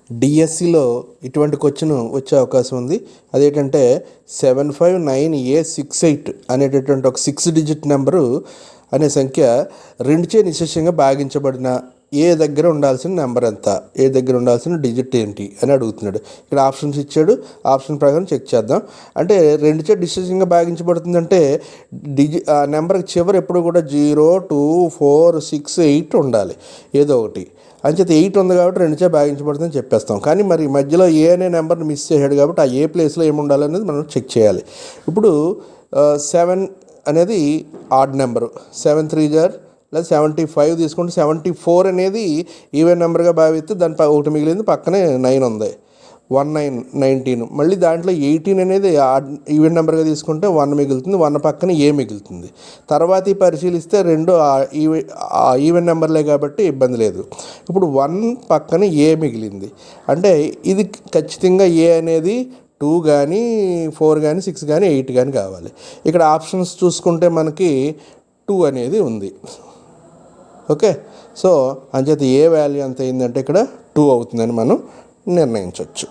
డిఎస్సిలో ఇటువంటి క్వశ్చన్ వచ్చే అవకాశం ఉంది. అదేంటంటే 759A68 అనేటటువంటి ఒక 6 డిజిట్ నెంబరు అనే సంఖ్య 2చే నిశ్శేషంగా భాగించబడిన ఏ దగ్గర ఉండాల్సిన నెంబర్ ఎంత, ఏ దగ్గర ఉండాల్సిన డిజిట్ ఏంటి అని అడుగుతున్నాడు. ఇక్కడ ఆప్షన్స్ ఇచ్చాడు, ఆప్షన్ ప్రకారం చెక్ చేద్దాం. అంటే 2చే నిశ్శేషంగా భాగించబడుతుందంటే ఆ నెంబర్కి చివరి ఎప్పుడు కూడా 0, 2, 4, 6, 8 ఉండాలి, ఏదో ఒకటి. అంచేత 8 ఉంది కాబట్టి 2చే భాగించబడుతుందని చెప్పేస్తాం. కానీ మరి మధ్యలో ఏ అనే నెంబర్ని మిస్ చేశాడు కాబట్టి ఆ ఏ ప్లేస్లో ఏముండాలనేది మనం చెక్ చేయాలి. ఇప్పుడు 7 అనేది ఆడ్ నెంబరు, 7 3 జార్ లేదా 75 తీసుకుంటే 74 అనేది ఈవెన్ నెంబర్గా భావిస్తే దాని ఒకటి మిగిలింది, పక్కనే 9 ఉంది, 19 మళ్ళీ దాంట్లో 18 అనేది ఈవెన్ నెంబర్గా తీసుకుంటే 1 మిగులుతుంది, 1 పక్కన ఏ మిగులుతుంది. తర్వాత పరిశీలిస్తే రెండు ఈవెన్ నెంబర్లే కాబట్టి ఇబ్బంది లేదు. ఇప్పుడు 1 పక్కన ఏ మిగిలింది అంటే ఇది ఖచ్చితంగా ఏ అనేది 2 కానీ 4 కానీ 6 కానీ 8 కానీ కావాలి. ఇక్కడ ఆప్షన్స్ చూసుకుంటే మనకి 2 అనేది ఉంది. ఓకే, సో అంచేత ఏ వాల్యూ ఎంత అయిందంటే ఇక్కడ 2 అవుతుందని మనం నిర్ణయించవచ్చు.